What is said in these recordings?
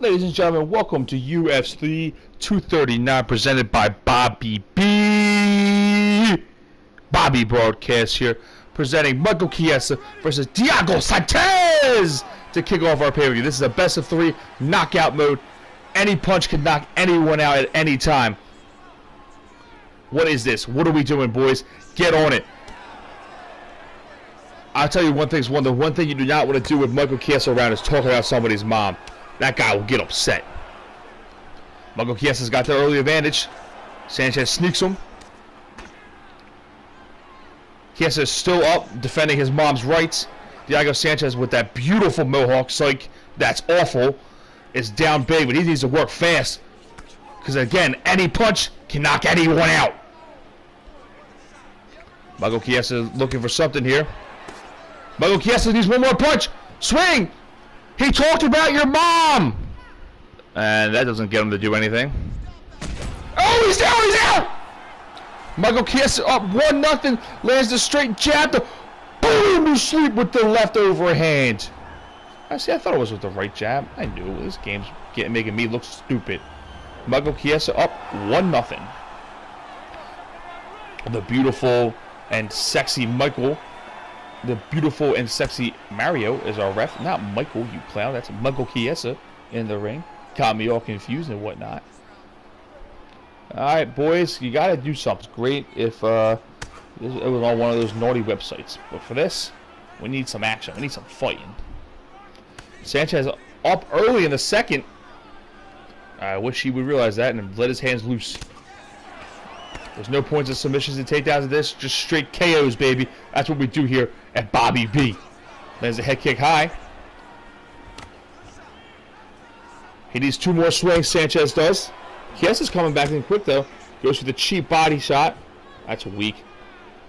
Ladies and gentlemen, welcome to UFC 239 presented by Bobby B. Bobby Broadcast here, presenting Michael Chiesa versus Thiago Santos to kick off our pay-per-view. This is a best of three knockout mode. Any punch can knock anyone out at any time. What is this? What are we doing, boys? Get on it. I'll tell you one thing. The one thing you do not want to do with Michael Chiesa around is talking about somebody's mom. That guy will get upset. Michael Chiesa's got the early advantage. Sanchez sneaks him. Chiesa is still up, defending his mom's rights. Thiago Sanchez with that beautiful mohawk. Psych, that's awful. Is down big, but he needs to work fast. Because again, any punch can knock anyone out. Michael Chiesa looking for something here. Michael Chiesa needs one more punch. Swing! He talked about your mom! And that doesn't get him to do anything. Oh, he's down, he's out! Michael Chiesa up 1-0, lands the straight jab, the boom, to sleep with the left overhand. I thought it was with the right jab. I knew. This game's making me look stupid. Michael Chiesa up 1-0. The beautiful and sexy Michael. The beautiful and sexy Mario is our ref. Not Michael, you clown. That's Michael Chiesa in the ring. Got me all confused and whatnot. Alright, boys. You got to do something. Great if it was on one of those naughty websites. But for this, we need some action. We need some fighting. Sanchez up early in the second. I wish he would realize that and let his hands loose. There's no points of submissions and takedowns of this. Just straight KOs, baby. That's what we do here at Bobby B. There's a head kick high. He needs two more swings, Sanchez does. Chiesa's coming back in quick, though. Goes for the cheap body shot. That's weak.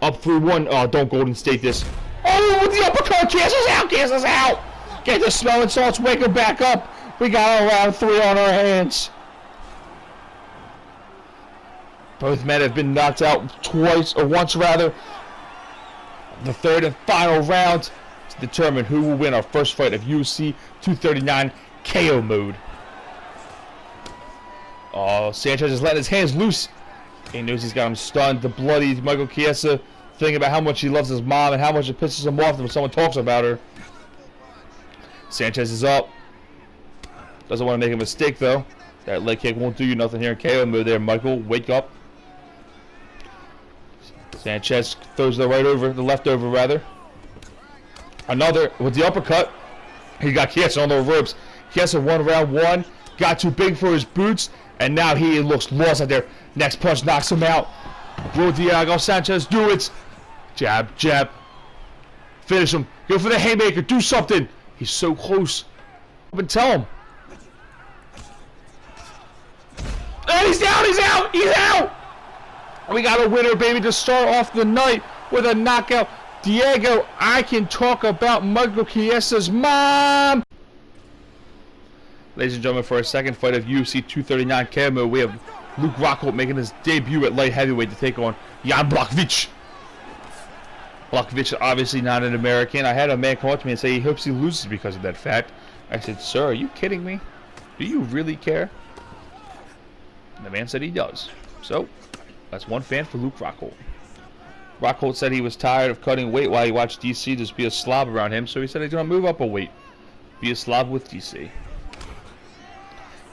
Up 3-1. Oh, don't Golden State this. Oh, with the uppercut. Chiesa's out. Chiesa's out. Get the smelling salts. Wake him back up. We got round 3 on our hands. Both men have been knocked out once rather. The third and final round to determine who will win our first fight of UFC 239 KO mode. Oh, Sanchez is letting his hands loose. He knows he's got him stunned. The bloody Michael Chiesa thinking about how much he loves his mom and how much it pisses him off when someone talks about her. Sanchez is up. Doesn't want to make a mistake, though. That leg kick won't do you nothing here in KO mode there, Michael. Wake up. Sanchez throws the left over rather. Another with the uppercut. He got Chiesa on the ropes. Chiesa won round 1. Got too big for his boots, and now he looks lost out there. Next punch knocks him out. Will Thiago Sanchez do it? Jab, jab. Finish him. Go for the haymaker. Do something. He's so close. Up and tell him. And he's down. He's out. He's out. We got a winner, baby, to start off the night with a knockout. Diego, I can talk about Michael Chiesa's mom. Ladies and gentlemen, for our second fight of UFC 239 KO, we have Luke Rockhold making his debut at light heavyweight to take on Jan Blachowicz. Blachowicz is obviously not an American. I had a man come up to me and say he hopes he loses because of that fact. I said, sir, are you kidding me? Do you really care? And the man said he does. So, that's one fan for Luke Rockhold. Rockhold said he was tired of cutting weight while he watched DC just be a slob around him, so he said he's going to move up a weight. Be a slob with DC.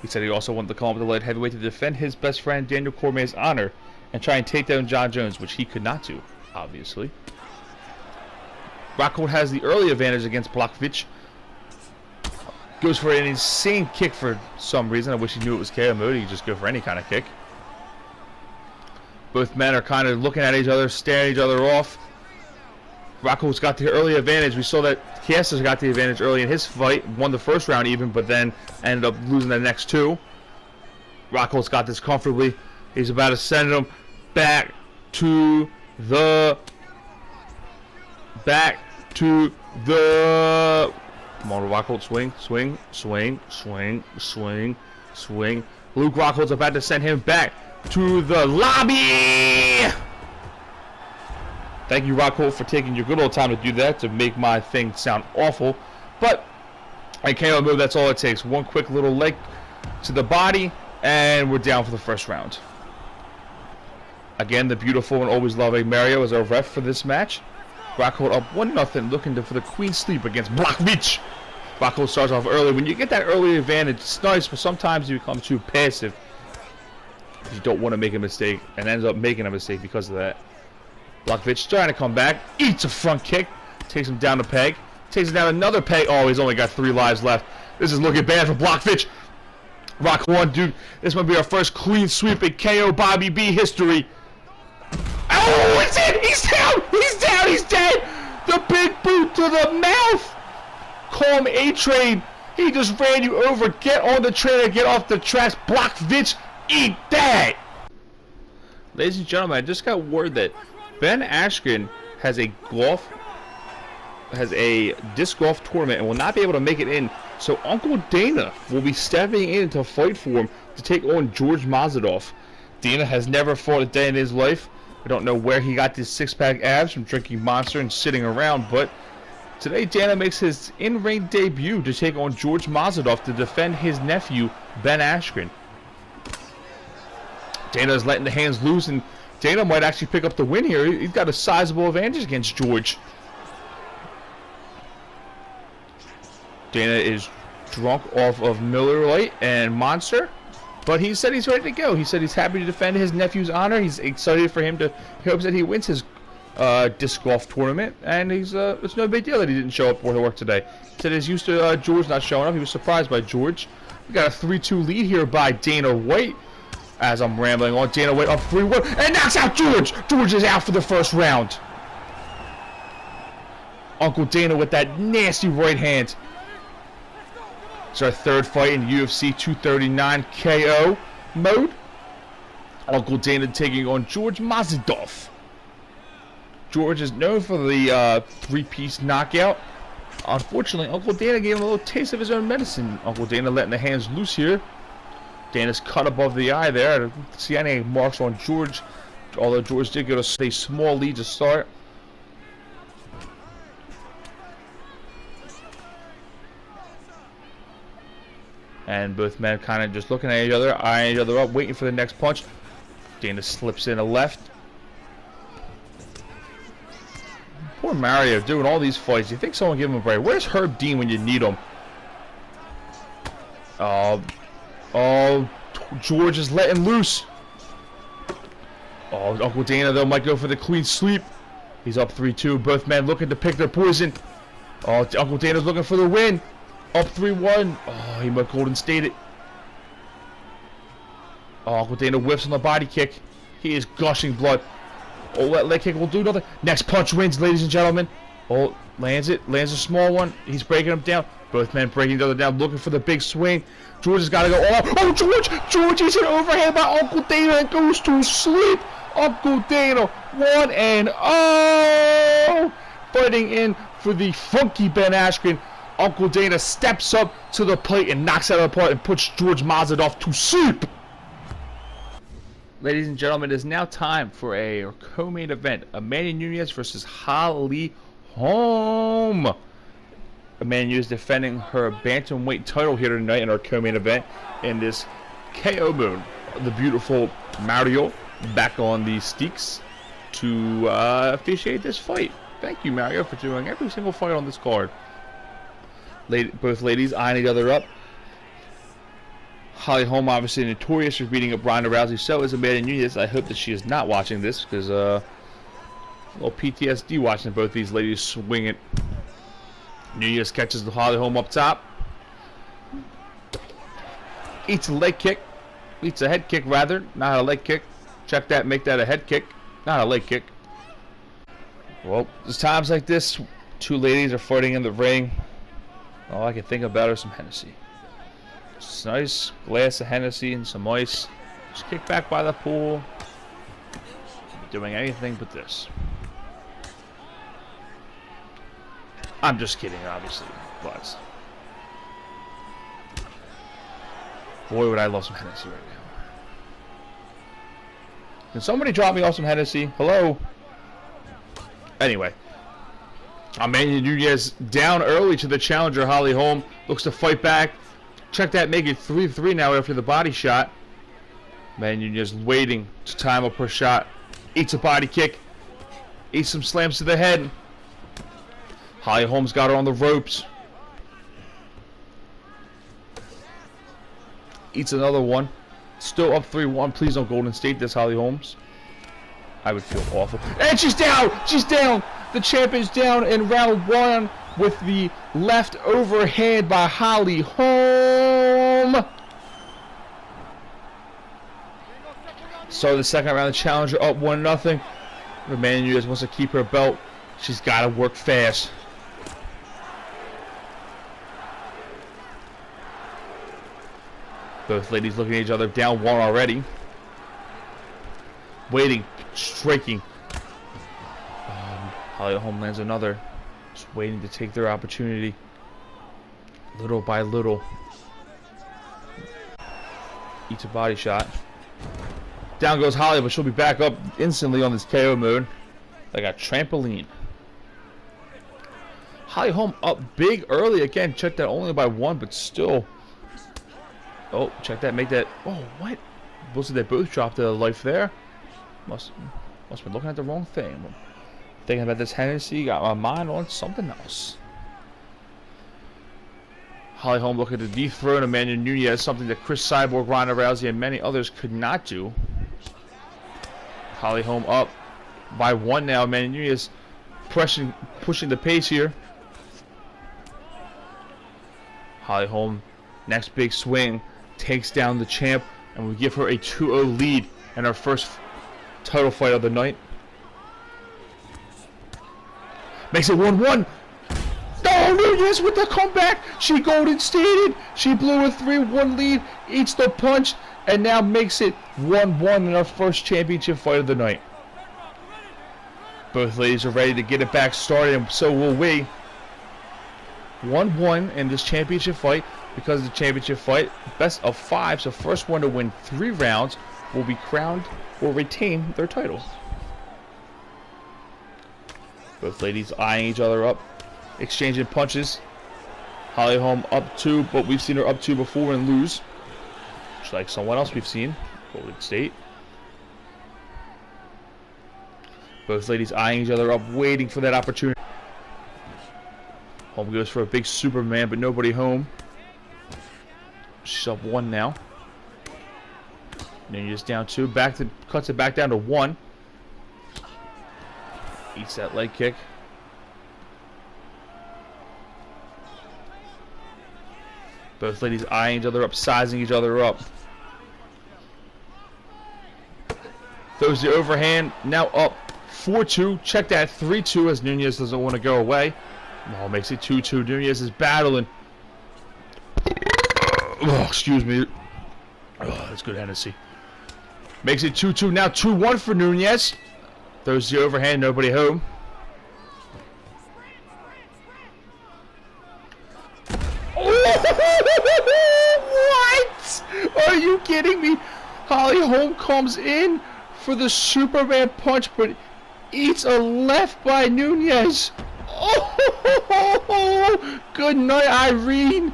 He said he also wanted to come up with a light heavyweight to defend his best friend Daniel Cormier's honor and try and take down John Jones, which he could not do, obviously. Rockhold has the early advantage against Blachowicz. Goes for an insane kick for some reason. I wish he knew it was KO mode. He could just go for any kind of kick. Both men are kind of looking at each other, staring each other off. Rockhold's got the early advantage. We saw that Chiesa's got the advantage early in his fight. Won the first round even, but then ended up losing the next 2. Rockhold's got this comfortably. He's about to send him back to the... Come on, Rockhold, swing, swing, swing, swing, swing, swing. Luke Rockhold's about to send him back to the lobby! Thank you, Rockhold, for taking your good old time to do that, to make my thing sound awful. But And KO move, that's all it takes. One quick little leg to the body, and we're down for the first round. Again, the beautiful and always loving Mario is our ref for this match. Rockhold up 1-0, looking for the Queen Sleep against Blakovic. Rockhold starts off early. When you get that early advantage, it's nice, but sometimes you become too passive. You don't want to make a mistake, and ends up making a mistake because of that. Blakovic trying to come back, eats a front kick, takes him down a peg, takes him down another peg. Oh, he's only got 3 lives left. This is looking bad for Blakovic. Rock 1, dude. This might be our first clean sweep in KO Bobby B history. Oh, it's in! He's down! He's down! He's dead! The big boot to the mouth! Call him A-Train. He just ran you over. Get on the train and get off the tracks. Blakovic, eat that! Ladies and gentlemen, I just got word that Ben Askren has a disc golf tournament and will not be able to make it in. So Uncle Dana will be stepping in to fight for him to take on George Mazadov. Dana has never fought a day in his life. I don't know where he got these 6-pack abs from drinking Monster and sitting around, but today Dana makes his in-ring debut to take on George Mazadov to defend his nephew, Ben Askren. Dana's letting the hands loose, and Dana might actually pick up the win here. He's got a sizable advantage against George. Dana is drunk off of Miller Lite and Monster, but he said he's ready to go. He said he's happy to defend his nephew's honor. He's excited for him to. He hopes that he wins his disc golf tournament, and it's no big deal that he didn't show up for work today. He said he's used to George not showing up. He was surprised by George. We got a 3-2 lead here by Dana White. As I'm rambling on, Dana White up 3-1 and knocks out George. George is out for the first round. Uncle Dana with that nasty right hand. It's our third fight in UFC 239 KO mode. Uncle Dana taking on George Mazadov. George is known for the 3-piece knockout. Unfortunately, Uncle Dana gave him a little taste of his own medicine. Uncle Dana letting the hands loose here. Dana's cut above the eye there. I don't see any marks on George, although George did get a small lead to start. And both men kind of just looking at each other, eyeing each other up, waiting for the next punch. Dana slips in a left. Poor Mario doing all these fights. You think someone give him a break? Where's Herb Dean when you need him? Oh, George is letting loose. Oh, Uncle Dana, though, might go for the clean sweep. He's up 3-2. Both men looking to pick their poison. Oh, Uncle Dana's looking for the win. Up 3-1. Oh, he might Golden State it. Oh, Uncle Dana whiffs on the body kick. He is gushing blood. Oh, that leg kick will do nothing. Next punch wins, ladies and gentlemen. Oh, lands it. Lands a small one. He's breaking him down. Both men breaking each other down, looking for the big swing. George has got to go. Oh, George! George is an overhand by Uncle Dana and goes to sleep. Uncle Dana, 1-0. Fighting in for the funky Ben Askren. Uncle Dana steps up to the plate and knocks out of the park and puts George Mazadov to sleep. Ladies and gentlemen, it is now time for a co-main event. Amanda Nunes versus Holly Holm. Amanda Nunes defending her bantamweight title here tonight in our co-main event in this KO mode. The beautiful Mario back on the sticks to officiate this fight. Thank you, Mario, for doing every single fight on this card. Both ladies eyeing each other up. Holly Holm obviously notorious for beating up Ronda Rousey. So is Amanda Nunes. I hope that she is not watching this because a little PTSD watching both these ladies swing it. Nunes catches the Holly Holm up top. Eats a leg kick. Eats a head kick rather, not a leg kick. Check that, make that a head kick, not a leg kick. Well, there's times like this, two ladies are fighting in the ring. All I can think about is some Hennessy. Just a nice glass of Hennessy and some ice. Just kick back by the pool. Doing anything but this. I'm just kidding, obviously, but boy, would I love some Hennessy right now. Can somebody drop me off some Hennessy? Hello? Anyway. Amanda Nunes down early to the challenger, Holly Holm. Looks to fight back. Check that, make it 3-3 now after the body shot. Man, you're just waiting to time up her shot. Eats a body kick. Eats some slams to the head. Holly Holmes got her on the ropes. Eats another one. Still up 3-1. Please don't Golden State this, Holly Holmes. I would feel awful. And she's down! She's down! The champion's down in round 1 with the left overhand by Holly Holm. So the second round, the challenger up 1-0. Amanda Nunes wants to keep her belt. She's got to work fast. Both ladies looking at each other, down 1 already. Waiting, striking. Holly Holm lands another. Just waiting to take their opportunity. Little by little. Eats a body shot. Down goes Holly, but she'll be back up instantly on this KO mode. Like a trampoline. Holly Holm up big early again. Check that, only by 1, but still. Oh, check that, make that. Oh, what? Looks like they both dropped the life there. Must have been looking at the wrong thing. Thinking about this Hennessy, got my mind on something else. Holly Holm looking to dethrone Amanda Nunes, something that Chris Cyborg, Ronda Rousey, and many others could not do. Holly Holm up by 1 now. Amanda Nunes pushing the pace here. Holly Holm, next big swing, takes down the champ, and we give her a 2-0 lead in our first title fight of the night. Makes it 1-1. Oh, Nunes with the comeback. She Golden Stated. She blew a 3-1 lead, eats the punch, and now makes it 1-1 in our first championship fight of the night. Both ladies are ready to get it back started, and so will we. 1-1 in this championship fight. Because of the championship fight, best of 5, so first one to win 3 rounds will be crowned or retain their title. Both ladies eyeing each other up, exchanging punches. Holly Holm up 2, but we've seen her up 2 before and lose. Just like someone else we've seen, Golden State. Both ladies eyeing each other up, waiting for that opportunity. Holm goes for a big Superman, but nobody home. She's up 1 now. Nunes down 2. Cuts it back down to 1. Eats that leg kick. Both ladies eyeing each other up, sizing each other up. Throws the overhand. Now up 4-2. Check that 3-2 as Nunes doesn't want to go away. Oh, makes it 2-2. Nunes is battling. Oh, excuse me. Oh, that's good Hennessy. Makes it 2-2. Now 2-1 for Nunes. Throws the overhand. Nobody home. What? Are you kidding me? Holly Holm comes in for the Superman punch, but eats a left by Nunes. Oh, good night, Irene.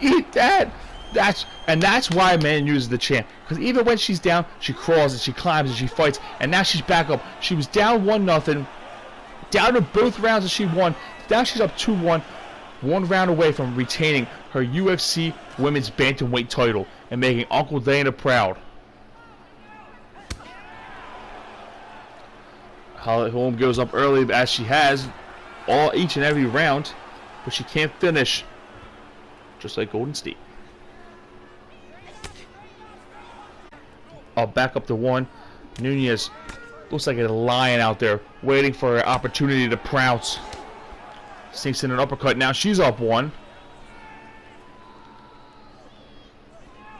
Eat that. That's why Amanda Nunes is the champ. Because even when she's down, she crawls and she climbs and she fights. And now she's back up. She was down 1-0. Down in both rounds that she won. Now she's up 2-1. 1 round away from retaining her UFC Women's Bantamweight title and making Uncle Dana proud. Holly Holm goes up early as she has each and every round, but she can't finish. Just like Golden State. Back up to 1. Nunes looks like a lion out there, waiting for an opportunity to pounce. Sneaks in an uppercut. Now she's up 1.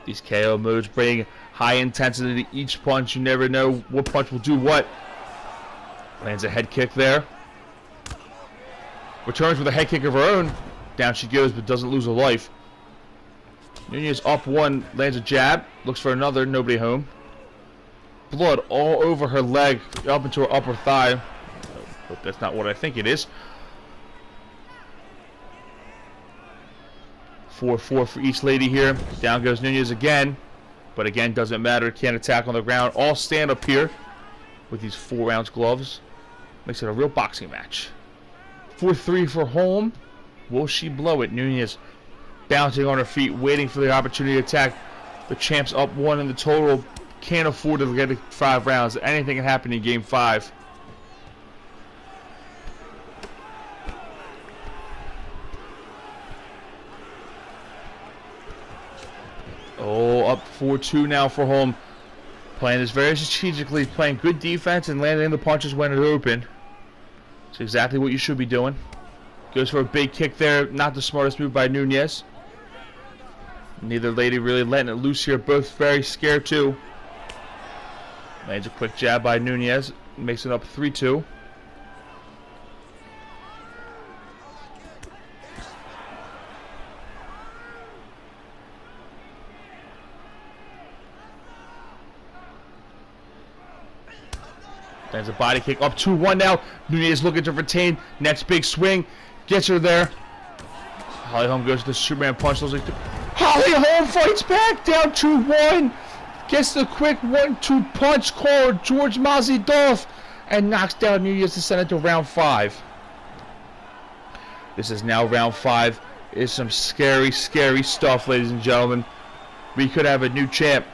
These KO moves bring high intensity to each punch. You never know what punch will do what. Lands a head kick there. Returns with a head kick of her own. Down she goes, but doesn't lose a life. Nunes up 1, lands a jab. Looks for another. Nobody home. Blood all over her leg, up into her upper thigh. Hope that's not what I think it is. 4-4 for each lady here. Down goes Nunez again. But again, doesn't matter. Can't attack on the ground. All stand up here with these 4-ounce gloves. Makes it a real boxing match. 4-3 for Holm. Will she blow it? Nunez bouncing on her feet, waiting for the opportunity to attack. The champ's up 1 in the total. Can't afford to get 5 rounds. Anything can happen in game 5. Oh, up 4-2 now for Holm. Playing this very strategically, playing good defense and landing the punches when it's open. It's exactly what you should be doing. Goes for a big kick there. Not the smartest move by Nunez. Neither lady really letting it loose here. Both very scared too. Lands a quick jab by Nunez. Makes it up 3-2. Lands a body kick up 2-1 now. Nunez looking to retain. Next big swing. Gets her there. Holly Holm goes to the Superman punch. Holly Holm fights back. Down 2-1. Gets the quick 1-2 punch called George Mazidov. And knocks down Nunez to send it to round 5. This is now round 5. It's some scary, scary stuff, ladies and gentlemen. We could have a new champ.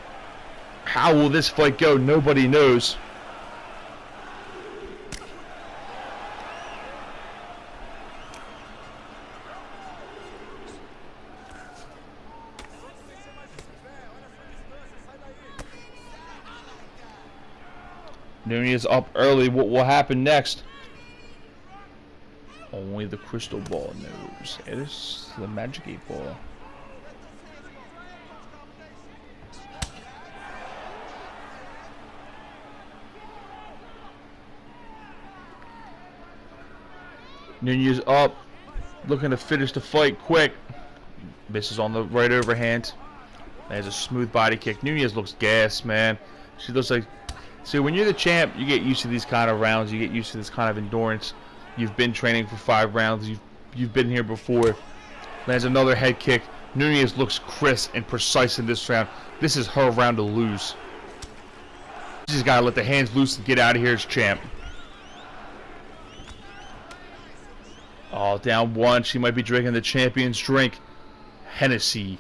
How will this fight go? Nobody knows. Nunez up early. What will happen next? Only the crystal ball knows. It is the magic 8 ball. Nunez up, looking to finish the fight quick. Misses on the right overhand. There's a smooth body kick. Nunez looks gassed, man. She looks like... See, when you're the champ, you get used to these kind of rounds. You get used to this kind of endurance. You've been training for 5 rounds. You've been here before. Lands another head kick. Nunez looks crisp and precise in this round. This is her round to lose. She's got to let the hands loose and get out of here as champ. Oh, down 1. She might be drinking the champion's drink. Hennessy.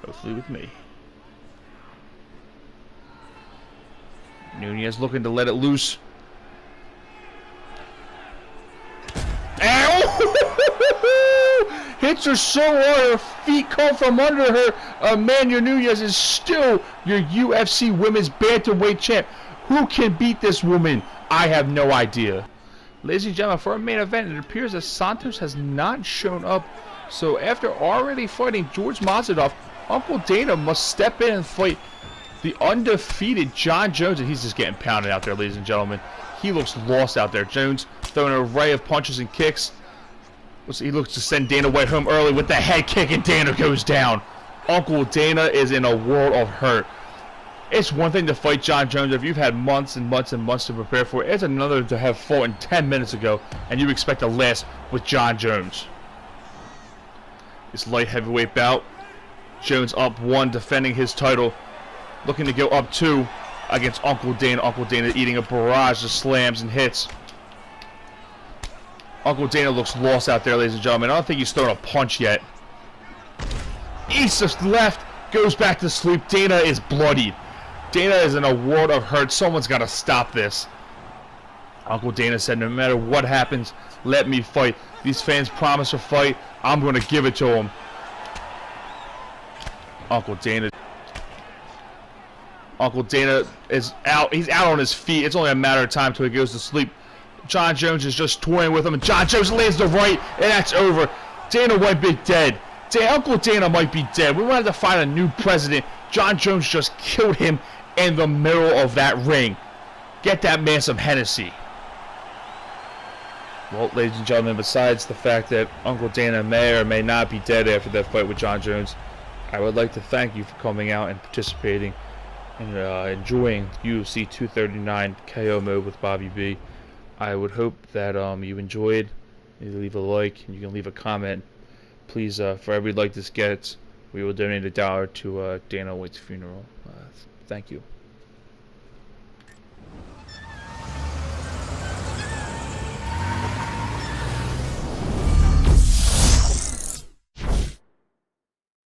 Hopefully with me. Nunez looking to let it loose. Ow! Hits her so hard, her feet come from under her. Emmanuel Nunez is still your UFC Women's Bantamweight champ. Who can beat this woman? I have no idea. Ladies and gentlemen, for our main event, it appears that Santos has not shown up. So after already fighting George Mazidov, Uncle Dana must step in and fight the undefeated John Jones, and he's just getting pounded out there, ladies and gentlemen. He looks lost out there. Jones throwing an array of punches and kicks. He looks to send Dana White home early with the head kick, and Dana goes down. Uncle Dana is in a world of hurt. It's one thing to fight John Jones if you've had months and months and months to prepare for it. It's another to have fought 10 minutes ago, and you expect to last with John Jones. This light heavyweight bout. Jones up 1, defending his title. Looking to go up 2 against Uncle Dana. Uncle Dana eating a barrage of slams and hits. Uncle Dana looks lost out there, ladies and gentlemen. I don't think he's thrown a punch yet. East to left, goes back to sleep. Dana is bloodied. Dana is in a world of hurt. Someone's got to stop this. Uncle Dana said, no matter what happens, let me fight. These fans promise a fight. I'm going to give it to them. Uncle Dana is out. He's out on his feet. It's only a matter of time till he goes to sleep. John Jones is just toying with him, and John Jones lands the right, and that's over. Dana might be dead. Uncle Dana might be dead. We wanted to find a new president. John Jones just killed him in the middle of that ring. Get that man some Hennessy. Well, ladies and gentlemen, besides the fact that Uncle Dana may or may not be dead after that fight with John Jones, I would like to thank you for coming out and participating and enjoying UFC 239 KO mode with Bobby B. I would hope that you enjoyed. You leave a like and you can leave a comment Please, for every like this gets, we will donate $1 to Dana White's funeral. Thank you.